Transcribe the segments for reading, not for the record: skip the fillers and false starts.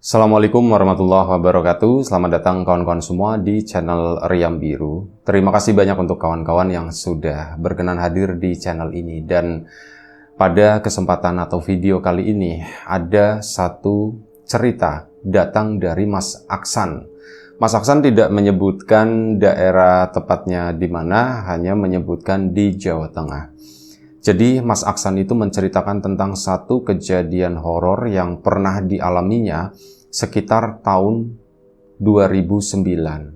Assalamualaikum warahmatullahi wabarakatuh. Selamat datang kawan-kawan semua di channel Riam Biru. Terima kasih banyak untuk kawan-kawan yang sudah berkenan hadir di channel ini. Dan pada kesempatan atau video kali ini ada satu cerita datang dari Mas Aksan. Mas Aksan tidak menyebutkan daerah tepatnya di mana, hanya menyebutkan di Jawa Tengah. Jadi Mas Aksan itu menceritakan tentang satu kejadian horor yang pernah dialaminya sekitar tahun 2009.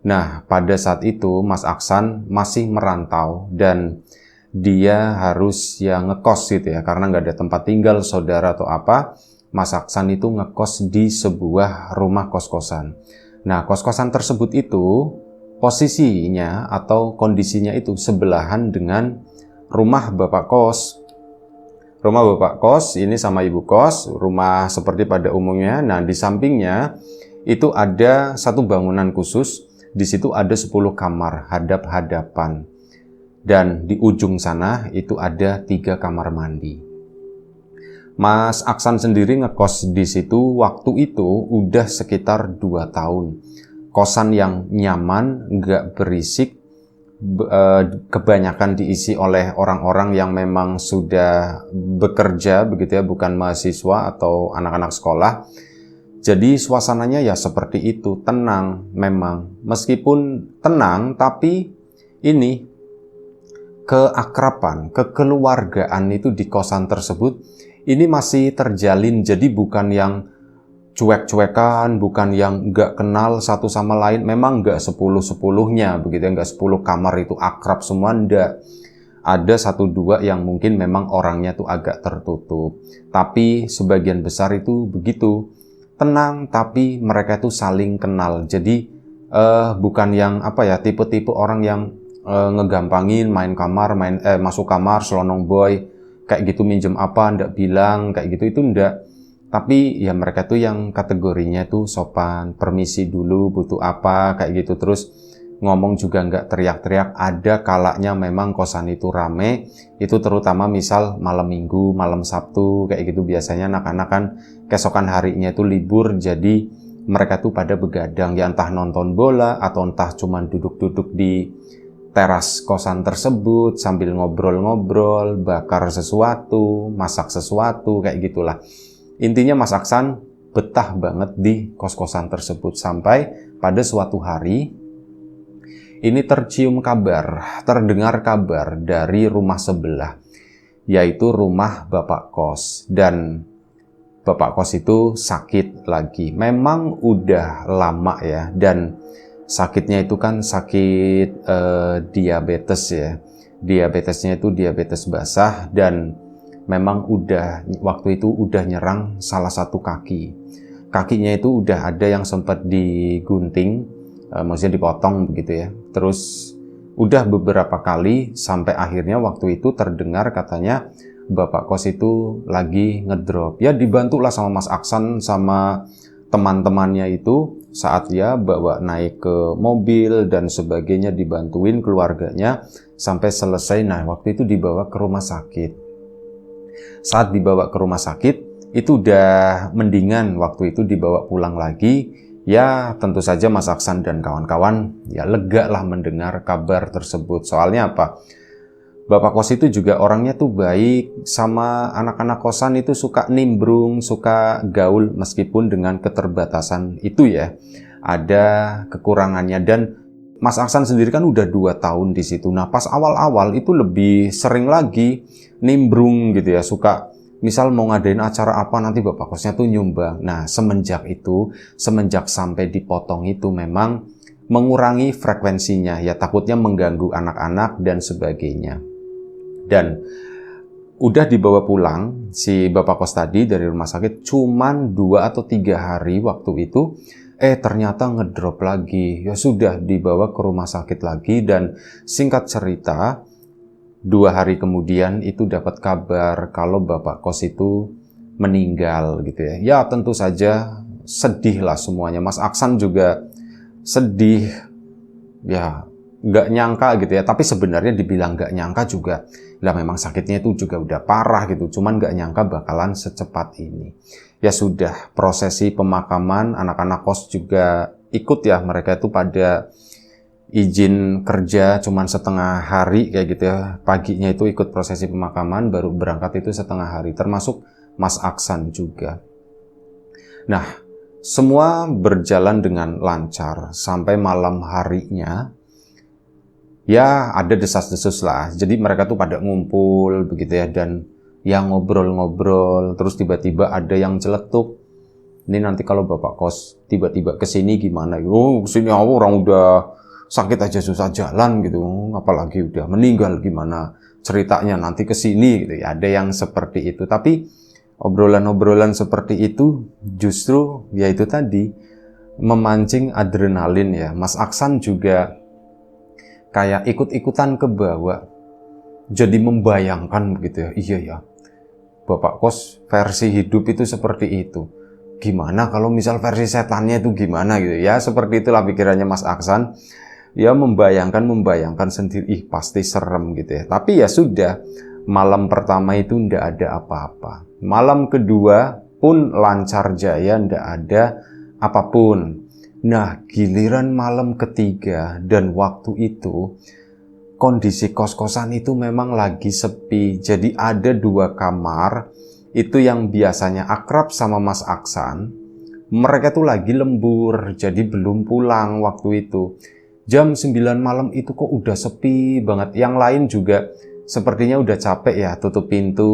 Nah, pada saat itu Mas Aksan masih merantau dan dia harus ngekos gitu ya, karena nggak ada tempat tinggal saudara atau apa. Mas Aksan itu ngekos di sebuah rumah kos-kosan. Nah, kos-kosan tersebut itu posisinya atau kondisinya itu sebelahan dengan rumah bapak kos. Rumah bapak kos ini sama ibu kos, rumah seperti pada umumnya. Nah, di sampingnya itu ada satu bangunan khusus. Di situ ada 10 kamar hadap-hadapan. Dan di ujung sana itu ada 3 kamar mandi. Mas Aksan sendiri ngekos di situ waktu itu udah sekitar 2 tahun. Kosan yang nyaman, nggak berisik, kebanyakan diisi oleh orang-orang yang memang sudah bekerja begitu ya, bukan mahasiswa atau anak-anak sekolah. Jadi suasananya ya seperti itu, tenang memang. Meskipun tenang, tapi ini keakraban, kekeluargaan itu di kosan tersebut ini masih terjalin. Jadi bukan yang cuek-cuekan, bukan yang nggak kenal satu sama lain. Memang nggak 10-10-nya begitu ya, nggak 10 kamar itu akrab semua, nggak. Ada 1-2 yang mungkin memang orangnya tuh agak tertutup. Tapi sebagian besar itu begitu. Tenang, tapi mereka itu saling kenal. Jadi bukan yang tipe-tipe orang yang ngegampangin main kamar, masuk kamar, selonong boy, kayak gitu, minjem apa, ndak bilang, kayak gitu, itu ndak. Tapi ya mereka tuh yang kategorinya tuh sopan, permisi dulu, butuh apa, kayak gitu. Terus ngomong juga nggak teriak-teriak. Ada kalanya memang kosan itu rame, itu terutama misal malam minggu, malam Sabtu, kayak gitu. Biasanya anak-anak kan keesokan harinya itu libur, jadi mereka tuh pada begadang, ya entah nonton bola, atau entah cuman duduk-duduk di teras kosan tersebut, sambil ngobrol-ngobrol, bakar sesuatu, masak sesuatu, kayak gitulah. Intinya Mas Aksan betah banget di kos-kosan tersebut sampai pada suatu hari ini terdengar kabar dari rumah sebelah, yaitu rumah bapak kos. Dan bapak kos itu sakit lagi. Memang udah lama ya, dan sakitnya itu kan sakit diabetes ya. Diabetesnya itu diabetes basah, dan memang waktu itu udah nyerang salah satu kaki. Kakinya itu udah ada yang sempat digunting, maksudnya dipotong begitu ya. Terus udah beberapa kali sampai akhirnya waktu itu terdengar katanya bapak kos itu lagi ngedrop. Ya dibantulah sama Mas Aksan sama teman-temannya itu saat ya bawa naik ke mobil dan sebagainya, dibantuin keluarganya sampai selesai. Nah, waktu itu dibawa ke rumah sakit. Saat dibawa ke rumah sakit, itu udah mendingan. Waktu itu dibawa pulang lagi. Ya tentu saja Mas Aksan dan kawan-kawan ya lega lah mendengar kabar tersebut. Soalnya apa? Bapak kos itu juga orangnya tuh baik, sama anak-anak kosan itu suka nimbrung, suka gaul, meskipun dengan keterbatasan itu ya. Ada kekurangannya. Dan Mas Aksan sendiri kan udah 2 tahun di situ. Nah, pas awal-awal itu lebih sering lagi nimbrung gitu ya. Suka misal mau ngadain acara apa, nanti bapak kosnya tuh nyumbang. Nah, semenjak sampai dipotong itu memang mengurangi frekuensinya. Ya takutnya mengganggu anak-anak dan sebagainya. Dan udah dibawa pulang si bapak kos tadi dari rumah sakit cuman 2 atau 3 hari waktu itu. Ternyata ngedrop lagi. Ya sudah dibawa ke rumah sakit lagi, dan singkat cerita 2 hari kemudian itu dapat kabar kalau bapak kos itu meninggal gitu ya. Ya tentu saja sedih lah semuanya. Mas Aksan juga sedih. Ya nggak nyangka gitu ya. Tapi sebenarnya dibilang nggak nyangka juga, lah memang sakitnya itu juga udah parah gitu. Cuman nggak nyangka bakalan secepat ini. Ya sudah, prosesi pemakaman, anak-anak kos juga ikut ya. Mereka itu pada izin kerja cuman setengah hari kayak gitu ya. Paginya itu ikut prosesi pemakaman, baru berangkat itu setengah hari. Termasuk Mas Aksan juga. Nah, semua berjalan dengan lancar sampai malam harinya. Ya ada desas-desus lah. Jadi mereka tuh pada ngumpul begitu ya, dan ya ngobrol-ngobrol. Terus tiba-tiba ada yang celetuk. Ini nanti kalau bapak kos tiba-tiba kesini gimana? Oh, kesini orang udah sakit aja susah jalan gitu, apalagi udah meninggal gimana ceritanya nanti kesini gitu ya. Ada yang seperti itu. Tapi obrolan-obrolan seperti itu justru ya itu tadi memancing adrenalin ya. Mas Aksan juga kayak ikut-ikutan ke bawah, jadi membayangkan begitu ya. Iya ya, bapak kos versi hidup itu seperti itu. Gimana kalau misal versi setannya itu gimana gitu ya. Seperti itulah pikirannya Mas Aksan. Ya membayangkan sendiri, pasti serem gitu ya. Tapi ya sudah, malam pertama itu ndak ada apa-apa. Malam kedua pun lancar jaya, ndak ada apapun. Nah, giliran malam ketiga dan waktu itu, kondisi kos-kosan itu memang lagi sepi. Jadi ada 2 kamar, itu yang biasanya akrab sama Mas Aksan. Mereka tuh lagi lembur, jadi belum pulang waktu itu. Jam 9 malam itu kok udah sepi banget. Yang lain juga sepertinya udah capek ya, tutup pintu.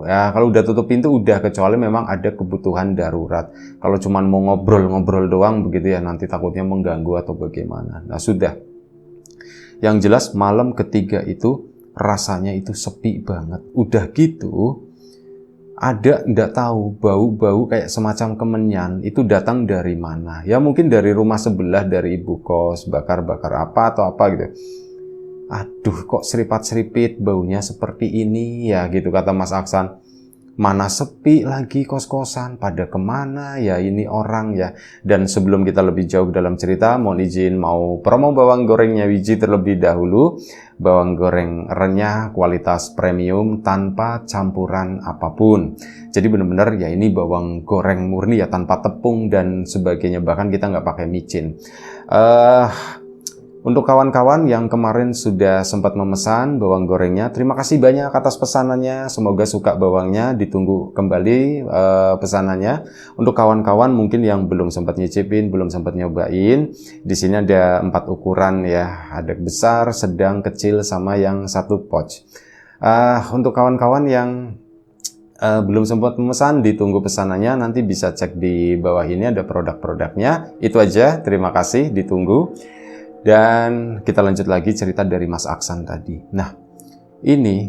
Ya kalau udah tutup pintu udah, kecuali memang ada kebutuhan darurat. Kalau cuman mau ngobrol-ngobrol doang begitu ya, nanti takutnya mengganggu atau bagaimana. Nah sudah. Yang jelas malam ketiga itu rasanya itu sepi banget. Udah gitu, ada ndak tahu bau-bau kayak semacam kemenyan itu datang dari mana. Ya mungkin dari rumah sebelah, dari ibu kos, bakar-bakar apa atau apa gitu. Aduh kok seripat-seripit baunya seperti ini ya gitu, kata Mas Aksan. Mana sepi lagi kos-kosan, pada kemana ya ini orang ya. Dan sebelum kita lebih jauh dalam cerita, mohon izin mau promo bawang gorengnya Wiji terlebih dahulu. Bawang goreng renyah, kualitas premium, tanpa campuran apapun. Jadi benar-benar ya ini bawang goreng murni ya, tanpa tepung dan sebagainya. Bahkan kita nggak pakai micin. Untuk kawan-kawan yang kemarin sudah sempat memesan bawang gorengnya, terima kasih banyak atas pesanannya. Semoga suka bawangnya, ditunggu kembali pesanannya. Untuk kawan-kawan mungkin yang belum sempat nyicipin, belum sempat nyobain, di sini ada 4 ukuran ya, ada besar, sedang, kecil, sama yang 1 pouch. Untuk kawan-kawan yang belum sempat memesan, ditunggu pesanannya, nanti bisa cek di bawah ini ada produk-produknya. Itu aja, terima kasih, ditunggu. Dan kita lanjut lagi cerita dari Mas Aksan tadi. Nah, ini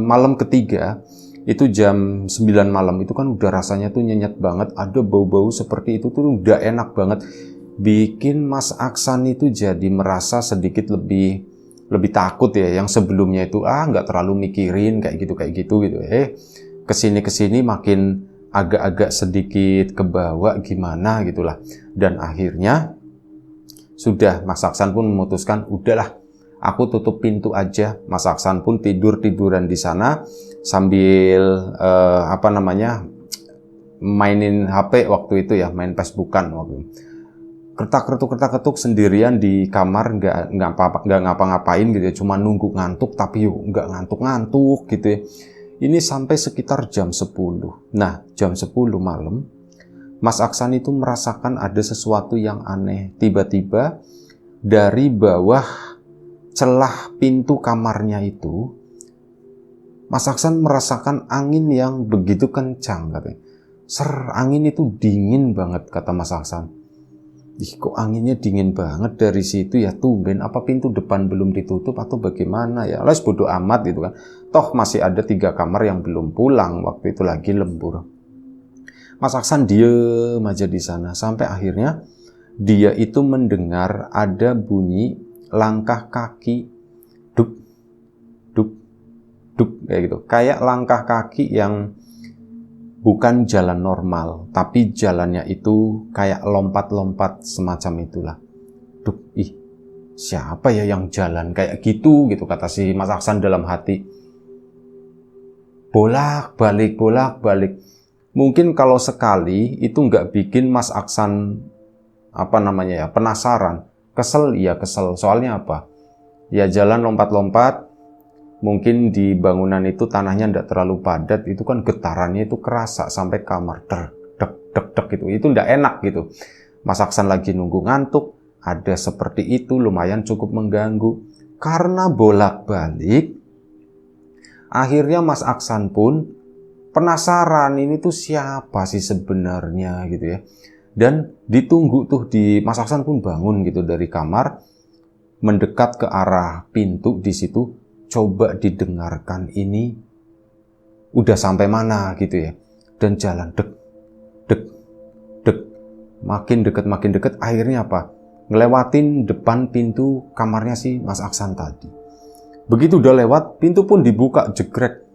malam ketiga, itu jam 9 malam, itu kan udah rasanya tuh nyenyet banget, ada bau-bau seperti itu tuh udah enak banget. Bikin Mas Aksan itu jadi merasa sedikit lebih takut ya, yang sebelumnya itu nggak terlalu mikirin kayak gitu. Kesini makin agak-agak sedikit kebawa gimana gitulah. Dan akhirnya sudah, Mas Aksan pun memutuskan, udahlah, aku tutup pintu aja. Mas Aksan pun tiduran di sana sambil mainin HP waktu itu ya, main Facebookan waktu itu. Kertak-ketuk sendirian di kamar, nggak ngapa-ngapain gitu ya, cuma nunggu ngantuk, tapi yuk nggak ngantuk gitu ya. Ini sampai sekitar jam 10. Nah, jam 10 malam, Mas Aksan itu merasakan ada sesuatu yang aneh. Tiba-tiba dari bawah celah pintu kamarnya itu, Mas Aksan merasakan angin yang begitu kencang katanya. Angin itu dingin banget, kata Mas Aksan. Kok anginnya dingin banget dari situ ya, tumben apa pintu depan belum ditutup atau bagaimana ya. Les bodo amat gitu kan. Toh masih ada 3 kamar yang belum pulang, waktu itu lagi lembur. Mas Aksan diem aja di sana sampai akhirnya dia itu mendengar ada bunyi langkah kaki duk duk duk kayak gitu. Kayak langkah kaki yang bukan jalan normal, tapi jalannya itu kayak lompat-lompat semacam itulah. Duk, siapa ya yang jalan kayak gitu kata si Mas Aksan dalam hati. Bolak-balik. Mungkin kalau sekali itu nggak bikin Mas Aksan penasaran. Kesel, iya kesel. Soalnya apa? Ya jalan lompat-lompat. Mungkin di bangunan itu tanahnya nggak terlalu padat. Itu kan getarannya itu kerasa sampai kamar. Dek gitu. Itu nggak enak gitu. Mas Aksan lagi nunggu ngantuk. Ada seperti itu lumayan cukup mengganggu. Karena bolak-balik. Akhirnya Mas Aksan pun penasaran ini tuh siapa sih sebenarnya gitu ya. Dan ditunggu tuh Mas Aksan pun bangun gitu dari kamar, mendekat ke arah pintu di situ, coba didengarkan ini udah sampai mana gitu ya. Dan jalan dek, makin deket, akhirnya apa? Ngelewatin depan pintu kamarnya si Mas Aksan tadi. Begitu udah lewat, pintu pun dibuka, jegrek.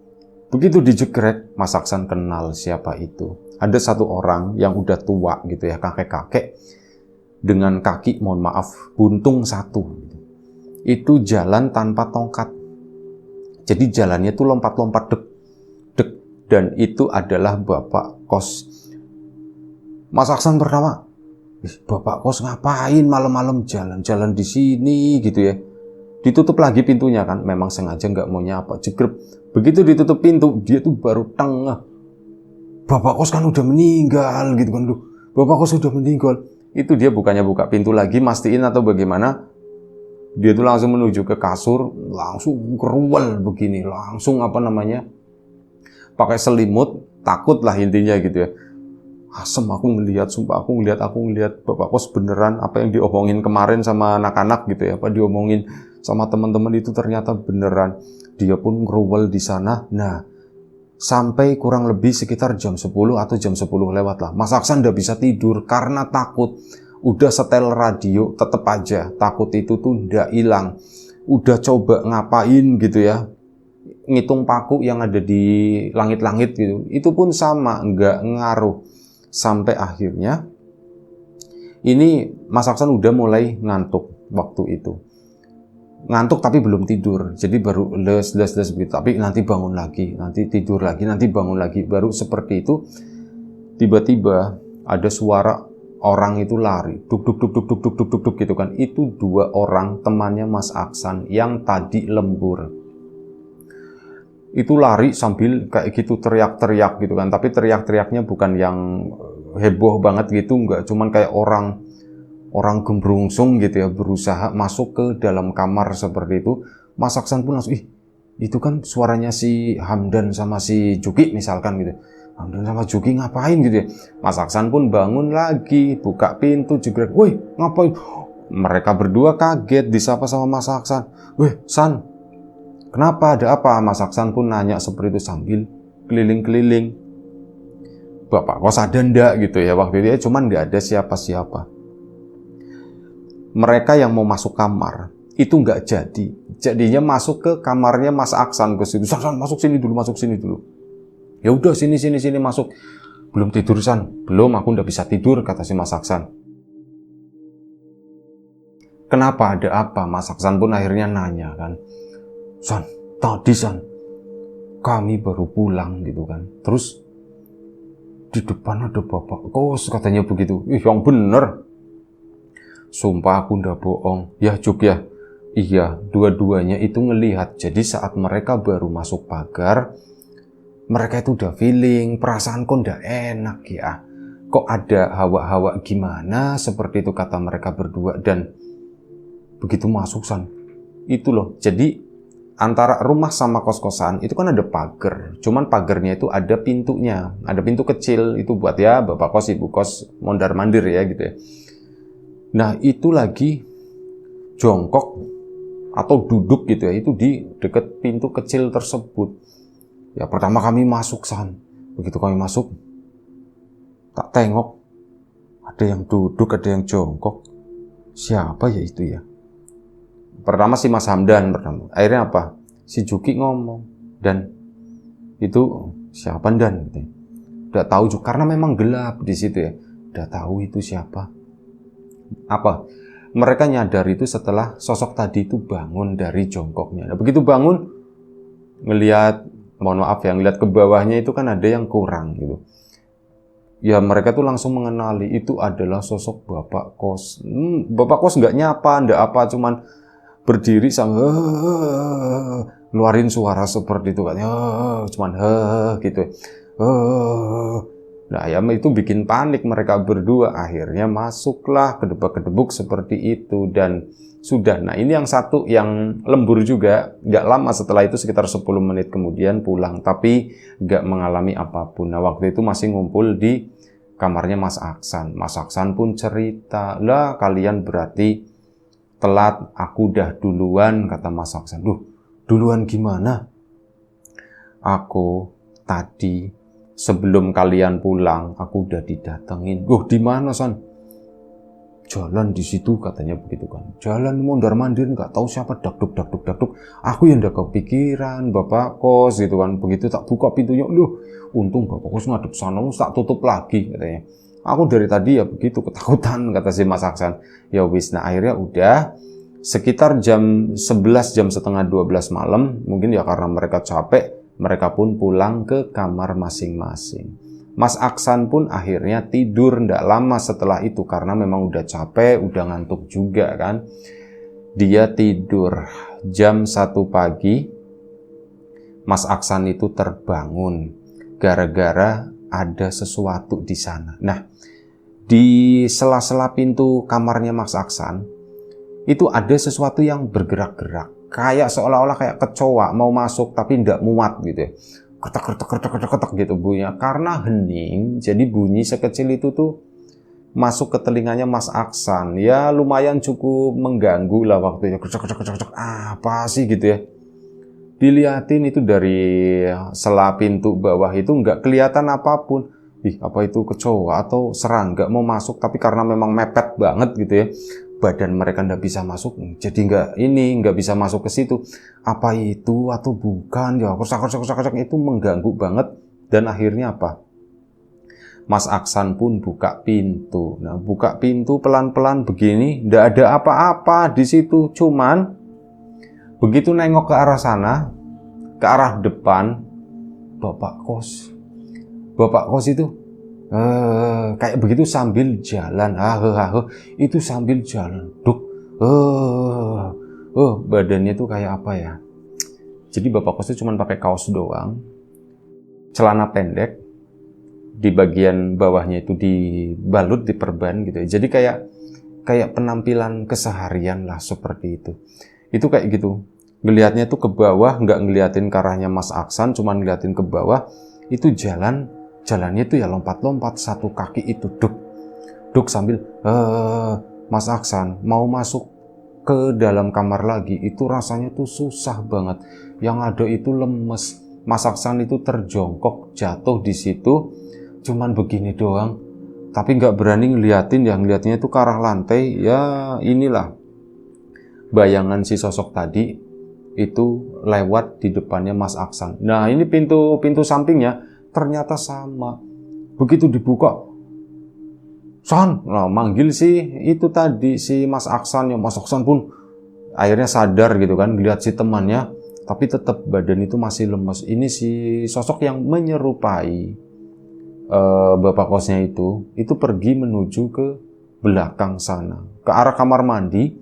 Begitu dijegrek, Mas Aksan kenal siapa itu. Ada satu orang yang udah tua gitu ya, kakek-kakek. Dengan kaki, mohon maaf, buntung satu. Itu jalan tanpa tongkat. Jadi jalannya tuh lompat-lompat dek. Dan itu adalah bapak kos. Mas Aksan pertama, bapak kos ngapain malam-malam jalan-jalan di sini gitu ya. Ditutup lagi pintunya kan, memang sengaja nggak mau nyapa, jegrep. Begitu ditutup pintu, dia tuh baru tengah. Bapak kos kan udah meninggal gitu kan, bapak kos udah meninggal. Itu dia bukannya buka pintu lagi, mastiin atau bagaimana, dia tuh langsung menuju ke kasur, langsung keruwel begini, langsung pakai selimut, takut lah intinya gitu ya. Asem aku ngelihat, sumpah aku ngelihat bapak kos beneran apa yang diomongin kemarin sama anak-anak gitu ya, apa diomongin sama teman-teman itu ternyata beneran. Dia pun ngeruwel di sana. Nah, sampai kurang lebih sekitar jam 10 atau jam 10 lewat lah. Mas Aksan udah bisa tidur karena takut. Udah setel radio, tetep aja takut itu tuh nggak hilang. Udah coba ngapain gitu ya, ngitung paku yang ada di langit-langit gitu. Itu pun sama, nggak ngaruh. Sampai akhirnya ini Mas Aksan udah mulai ngantuk waktu itu. Ngantuk tapi belum tidur. Jadi baru les begitu. Tapi nanti bangun lagi, nanti tidur lagi, nanti bangun lagi. Baru seperti itu. Tiba-tiba ada suara orang itu lari. Duk gitu kan. Itu 2 orang temannya Mas Aksan yang tadi lembur. Itu lari sambil kayak gitu teriak-teriak gitu kan. Tapi teriak-teriaknya bukan yang heboh banget gitu, enggak, cuman kayak orang gembrungsung gitu ya, berusaha masuk ke dalam kamar seperti itu. Mas Aksan pun langsung, itu kan suaranya si Hamdan sama si Juki misalkan gitu. Hamdan sama Juki ngapain gitu ya. Mas Aksan pun bangun lagi, buka pintu, jegrek, woi ngapain? Mereka berdua kaget disapa sama Mas Aksan. Weh San, kenapa, ada apa? Mas Aksan pun nanya seperti itu sambil keliling-keliling. Bapak kos ada ndak gitu ya, waktu itu cuman nggak ada siapa-siapa. Mereka yang mau masuk kamar itu nggak jadi. Jadinya masuk ke kamarnya Mas Aksan ke situ. San, masuk sini dulu. Ya udah sini masuk. Belum tidur San? Belum, aku nggak bisa tidur, kata si Mas Aksan. Kenapa, ada apa? Mas Aksan pun akhirnya nanya kan. San, tadi San, kami baru pulang gitu kan. Terus di depan ada bapak kos, katanya begitu. Yang bener. Sumpah aku ndak bohong. Ya Juk ya. Iya, dua-duanya itu ngelihat. Jadi saat mereka baru masuk pagar, mereka itu udah feeling, perasaan kok ndak enak ya. Kok ada hawa-hawa gimana, seperti itu kata mereka berdua. Dan begitu masuk San, itu loh. Jadi antara rumah sama kos-kosan itu kan ada pagar. Cuman pagarnya itu ada pintunya. Ada pintu kecil, itu buat ya bapak kos, ibu kos, mondar-mandir ya gitu ya. Nah itu lagi jongkok atau duduk gitu ya, itu di dekat pintu kecil tersebut. Ya pertama kami masuk San. Begitu kami masuk, tak tengok, ada yang duduk, ada yang jongkok. Siapa ya itu ya? Pertama si Mas Hamdan pertama. Akhirnya apa? Si Juki ngomong. Dan itu siapa Dan? Gitu. Udah tahu juga karena memang gelap di situ ya. Udah tahu itu siapa. Apa? mereka nyadar itu setelah sosok tadi itu bangun dari jongkoknya. Nah, begitu bangun, ngelihat, mohon maaf ya, ngelihat ke bawahnya itu kan ada yang kurang gitu. Ya mereka tuh langsung mengenali itu adalah sosok Bapak Kos. Bapak Kos nggak nyapa, nggak apa, cuman berdiri sambil ngeluarin suara seperti itu kan, cuman gitu. Nah ya itu bikin panik mereka berdua. Akhirnya masuklah kedebak-kedebuk seperti itu dan sudah. Nah ini yang satu yang lembur juga, nggak lama setelah itu sekitar 10 menit kemudian pulang, tapi nggak mengalami apapun. Nah waktu itu masih ngumpul di kamarnya Mas Aksan. Mas Aksan pun cerita, lah kalian berarti telat, aku udah duluan, kata Mas Aksan. Duh, duluan gimana? Aku tadi sebelum kalian pulang, aku udah didatengin. Di mana, San? Jalan di situ, katanya begitu kan. Jalan mondar-mandir, nggak tahu siapa, dakduk. Aku yang udah kepikiran, Bapak Kos, gitu kan. Begitu tak buka pintunya, untung Bapak Kos ngadep sana, tak tutup lagi, katanya. Aku dari tadi ya begitu, ketakutan, kata si Mas Aksan. Ya wis, nah akhirnya udah, sekitar jam 11, jam setengah 12 malam, mungkin ya karena mereka capek, mereka pun pulang ke kamar masing-masing. Mas Aksan pun akhirnya tidur ndak lama setelah itu karena memang udah capek, udah ngantuk juga kan. Dia tidur jam 1 pagi. Mas Aksan itu terbangun gara-gara ada sesuatu di sana. Nah, di sela-sela pintu kamarnya Mas Aksan itu ada sesuatu yang bergerak-gerak. Kayak seolah-olah kayak kecoa mau masuk tapi ndak muat gitu ya. Ketek gitu bunyinya. Karena hening, jadi bunyi sekecil itu tuh masuk ke telinganya Mas Aksan. Ya lumayan cukup mengganggu lah waktu itu. Apa sih gitu ya. Dilihatin itu dari sela pintu bawah itu nggak kelihatan apapun. Apa itu kecoa atau serangga mau masuk, tapi karena memang mepet banget gitu ya, badan mereka nggak bisa masuk, jadi nggak bisa masuk ke situ. Apa itu atau bukan ya, kosak itu mengganggu banget. Dan akhirnya apa? Mas Aksan pun buka pintu. Nah, buka pintu pelan-pelan begini, nggak ada apa-apa di situ. Cuman begitu nengok ke arah sana, ke arah depan, Bapak Kos itu kayak begitu sambil jalan, itu sambil jalan, badannya tuh kayak apa ya? Jadi Bapak Kos itu cuma pakai kaos doang, celana pendek, di bagian bawahnya itu dibalut, diperban gitu ya. Jadi kayak penampilan keseharian lah seperti itu. Itu kayak gitu. Ngelihatnya tuh ke bawah, nggak ngeliatin ke arahnya Mas Aksan, cuma ngeliatin ke bawah. Itu jalannya tuh ya lompat-lompat, satu kaki itu duk sambil Mas Aksan mau masuk ke dalam kamar lagi, itu rasanya tuh susah banget. Yang ada itu lemes. Mas Aksan itu terjongkok jatuh di situ, cuman begini doang, tapi nggak berani ngeliatin ya, ngeliatnya itu ke arah lantai. Ya inilah bayangan si sosok tadi itu lewat di depannya Mas Aksan. Nah ini pintu sampingnya ternyata sama. Begitu dibuka, San, nah manggil sih itu tadi si Mas Aksan. Ya Mas Aksan pun akhirnya sadar gitu kan, lihat si temannya, tapi tetap badan itu masih lemes. Ini si sosok yang menyerupai Bapak Kosnya itu pergi menuju ke belakang sana, ke arah kamar mandi,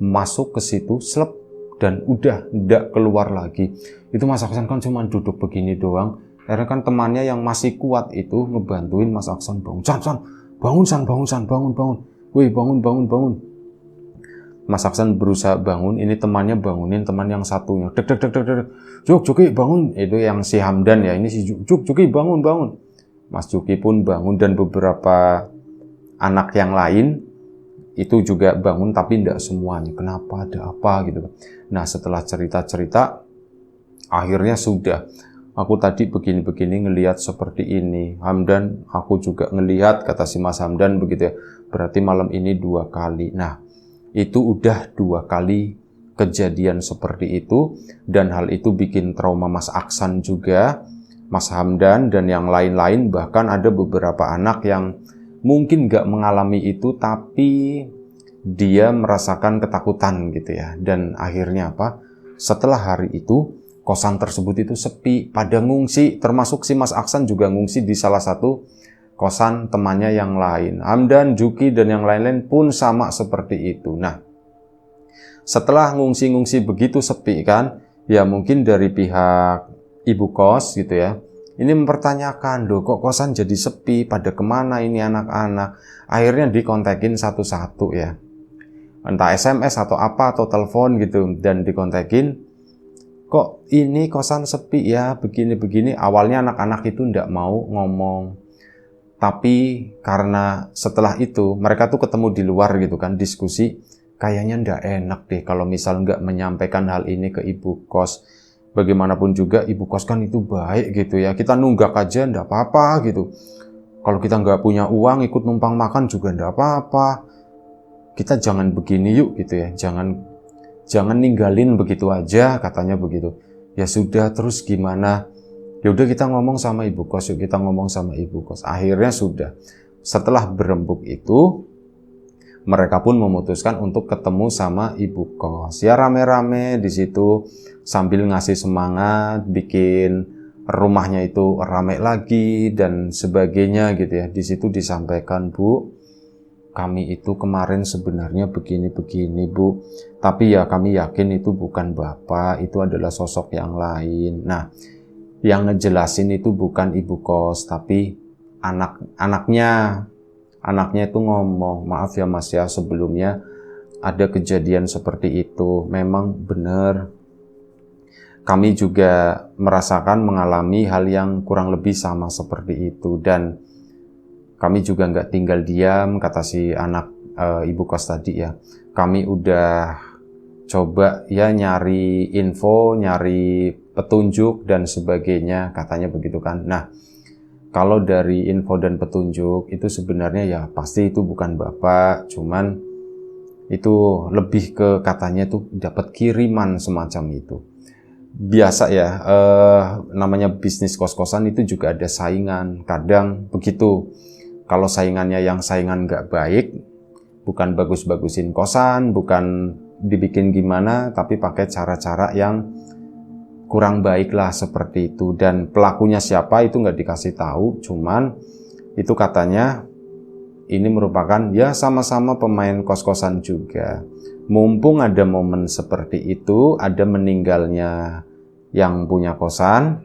masuk ke situ, slep, dan udah ndak keluar lagi. Itu Mas Aksan kan cuma duduk begini doang. Akhirnya kan temannya yang masih kuat itu ngebantuin Mas Aksan bangun. Bangun. Woi, bangun. Mas Aksan berusaha bangun, ini temannya bangunin teman yang satunya. Dek. Juki bangun. Itu yang si Hamdan ya, ini si Juki bangun. Mas Juki pun bangun dan beberapa anak yang lain itu juga bangun, tapi tidak semuanya. Kenapa, ada apa gitu. Nah setelah cerita-cerita, akhirnya sudah. Aku tadi begini-begini ngelihat seperti ini. Hamdan, aku juga ngelihat, kata si Mas Hamdan begitu ya. Berarti malam ini 2 kali. Nah, itu udah 2 kali kejadian seperti itu. Dan hal itu bikin trauma Mas Aksan juga, Mas Hamdan, dan yang lain-lain. Bahkan ada beberapa anak yang mungkin gak mengalami itu, tapi dia merasakan ketakutan gitu ya. Dan akhirnya apa? Setelah hari itu, kosan tersebut itu sepi, pada ngungsi, termasuk si Mas Aksan juga ngungsi di salah satu kosan temannya yang lain. Hamdan, Juki, dan yang lain-lain pun sama seperti itu. Nah, setelah ngungsi-ngungsi begitu sepi kan, ya mungkin dari pihak ibu kos gitu ya, ini mempertanyakan, loh kok kosan jadi sepi, pada kemana ini anak-anak? Akhirnya dikontakin satu-satu ya. Entah SMS atau apa, atau telepon gitu. Dan dikontakin, kok ini kosan sepi ya, begini-begini. Awalnya anak-anak itu nggak mau ngomong. Tapi karena setelah itu, mereka tuh ketemu di luar gitu kan, diskusi. Kayaknya nggak enak deh kalau misal nggak menyampaikan hal ini ke ibu kos. Bagaimanapun juga ibu kos kan itu baik gitu ya. Kita nunggak aja nggak apa-apa gitu. Kalau kita nggak punya uang ikut numpang makan juga nggak apa-apa. Kita jangan begini yuk gitu ya. Jangan ninggalin begitu aja, katanya begitu. Ya sudah, terus gimana? Ya udah kita ngomong sama ibu kos yuk, kita ngomong sama ibu kos. Akhirnya sudah. Setelah berembuk itu, mereka pun memutuskan untuk ketemu sama ibu kos. Ya rame-rame di situ sambil ngasih semangat, bikin rumahnya itu rame lagi dan sebagainya gitu ya. Di situ disampaikan, Bu, kami itu kemarin sebenarnya begini-begini, Bu. Tapi ya kami yakin itu bukan Bapak, itu adalah sosok yang lain. Nah, yang ngejelasin itu bukan ibu kos, tapi anaknya. Anaknya itu ngomong, maaf ya Mas ya, sebelumnya ada kejadian seperti itu. Memang benar, kami juga merasakan mengalami hal yang kurang lebih sama seperti itu. Dan kami juga nggak tinggal diam, kata si anak ibu kos tadi ya. Kami udah coba ya nyari info, nyari petunjuk dan sebagainya, katanya begitu kan. Nah, kalau dari info dan petunjuk itu sebenarnya ya pasti itu bukan Bapak, cuman itu lebih ke katanya itu dapat kiriman semacam itu. Biasa ya, namanya bisnis kos-kosan itu juga ada saingan, kadang begitu. Kalau saingannya yang saingan nggak baik, bukan bagus-bagusin kosan, bukan dibikin gimana, tapi pakai cara-cara yang kurang baik lah seperti itu. Dan pelakunya siapa itu nggak dikasih tahu, cuman itu katanya ini merupakan ya sama-sama pemain kos-kosan juga. Mumpung ada momen seperti itu, ada meninggalnya yang punya kosan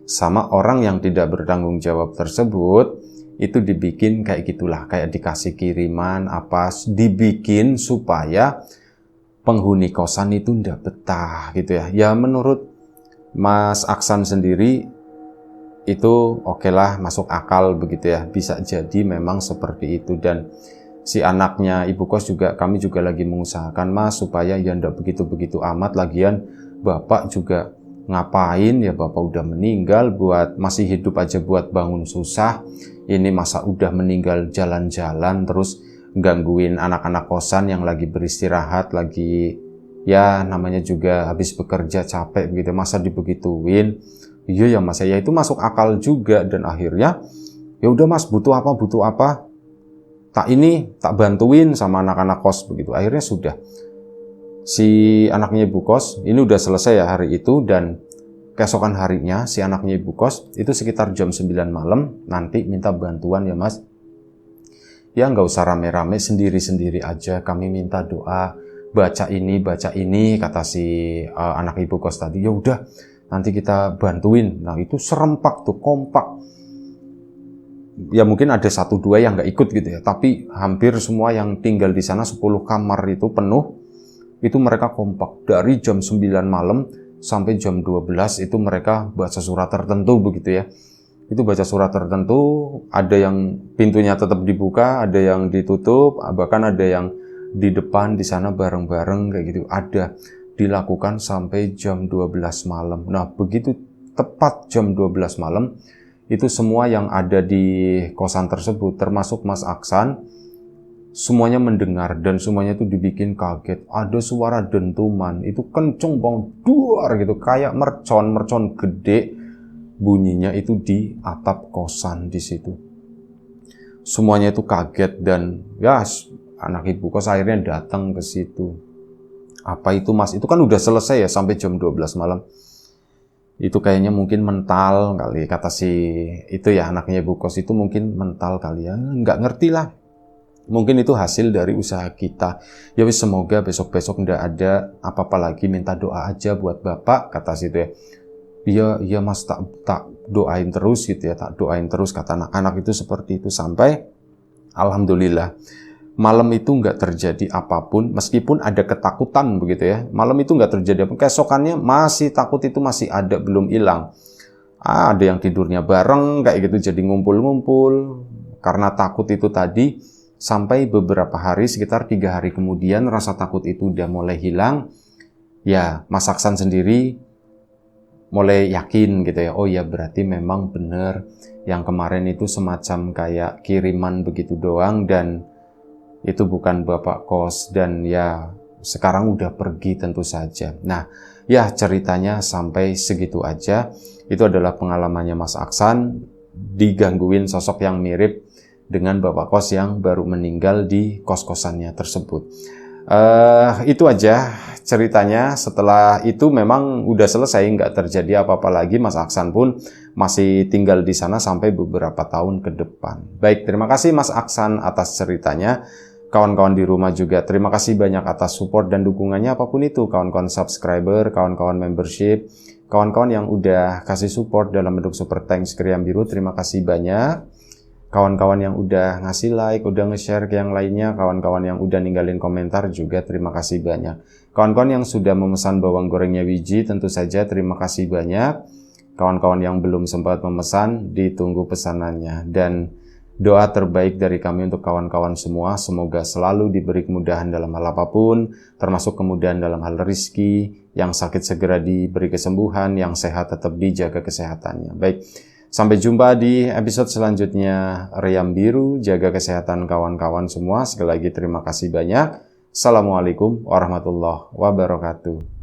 sama orang yang tidak bertanggung jawab tersebut, itu dibikin kayak gitulah, kayak dikasih kiriman apa, dibikin supaya penghuni kosan itu ndak betah gitu ya. Ya menurut Mas Aksan sendiri itu oke lah, masuk akal begitu ya. Bisa jadi memang seperti itu. Dan si anaknya ibu kos juga, kami juga lagi mengusahakan Mas supaya ya ndak begitu-begitu amat. Lagian Bapak juga ngapain ya, Bapak udah meninggal, buat masih hidup aja buat bangun susah. Ini masa udah meninggal jalan-jalan terus gangguin anak-anak kosan yang lagi beristirahat, lagi ya namanya juga habis bekerja capek begitu, masa dibegituin. Iya ya Mas, ya itu masuk akal juga. Dan akhirnya ya udah Mas, butuh apa tak bantuin sama anak-anak kos begitu. Akhirnya sudah, si anaknya ibu kos ini udah selesai ya hari itu. Dan keesokan harinya si anaknya ibu kos itu sekitar jam 9 malam nanti minta bantuan ya Mas. Ya nggak usah rame-rame, sendiri-sendiri aja, kami minta doa, baca ini, kata si anak ibu kos tadi. Ya udah, nanti kita bantuin. Nah itu serempak tuh, kompak. Ya mungkin ada 1-2 yang nggak ikut gitu ya, tapi hampir semua yang tinggal di sana 10 kamar itu penuh. Itu mereka kompak, dari jam 9 malam sampai jam 12 itu mereka baca surat tertentu begitu ya. Itu baca surat tertentu, ada yang pintunya tetap dibuka, ada yang ditutup, bahkan ada yang di depan di sana bareng-bareng kayak gitu. Ada dilakukan sampai jam 12 malam. Nah, begitu tepat jam 12 malam, itu semua yang ada di kosan tersebut, termasuk Mas Aksan, semuanya mendengar dan semuanya itu dibikin kaget. Ada suara dentuman, itu kenceng banget, duar gitu, kayak mercon gede. Bunyinya itu di atap kosan di situ. Semuanya itu kaget dan ya anak ibu kos akhirnya datang ke situ. Apa itu mas? Itu kan udah selesai ya sampai jam 12 malam. Itu kayaknya mungkin mental kali, kata si itu ya anaknya ibu kos itu mungkin mental kali ya. Nggak ngerti lah. Mungkin itu hasil dari usaha kita. Ya wis, semoga besok-besok nggak ada apa-apa lagi, minta doa aja buat bapak, kata situ ya. Iya mas, tak doain terus gitu ya, tak doain terus, kata anak-anak itu seperti itu. Sampai alhamdulillah malam itu nggak terjadi apapun, meskipun ada ketakutan begitu ya. Malam itu nggak terjadi apa, keesokannya masih takut itu masih ada, belum hilang. Ada yang tidurnya bareng kayak gitu, jadi ngumpul-ngumpul karena takut itu tadi. Sampai beberapa hari, sekitar 3 hari kemudian, rasa takut itu udah mulai hilang. Ya, Mas Aksan sendiri mulai yakin gitu ya, oh ya berarti memang benar yang kemarin itu semacam kayak kiriman begitu doang, dan itu bukan bapak kos, dan ya sekarang udah pergi tentu saja. Nah ya ceritanya sampai segitu aja. Itu adalah pengalamannya Mas Aksan digangguin sosok yang mirip dengan bapak kos yang baru meninggal di kos-kosannya tersebut. Itu aja ceritanya. Setelah itu memang udah selesai, nggak terjadi apa-apa lagi. Mas Aksan pun masih tinggal di sana sampai beberapa tahun ke depan. Baik, terima kasih Mas Aksan atas ceritanya. Kawan-kawan di rumah juga terima kasih banyak atas support dan dukungannya apapun itu. Kawan-kawan subscriber, kawan-kawan membership, kawan-kawan yang udah kasih support dalam bentuk super thanks Kriam Biru, terima kasih banyak. Kawan-kawan yang udah ngasih like, udah nge-share ke yang lainnya, kawan-kawan yang udah ninggalin komentar juga terima kasih banyak. Kawan-kawan yang sudah memesan bawang gorengnya Wiji tentu saja terima kasih banyak. Kawan-kawan yang belum sempat memesan, ditunggu pesanannya. Dan doa terbaik dari kami untuk kawan-kawan semua, semoga selalu diberi kemudahan dalam hal apapun, termasuk kemudahan dalam hal rezeki, yang sakit segera diberi kesembuhan, yang sehat tetap dijaga kesehatannya. Baik. Sampai jumpa di episode selanjutnya. Riam Biru, jaga kesehatan kawan-kawan semua. Sekali lagi terima kasih banyak. Assalamualaikum warahmatullahi wabarakatuh.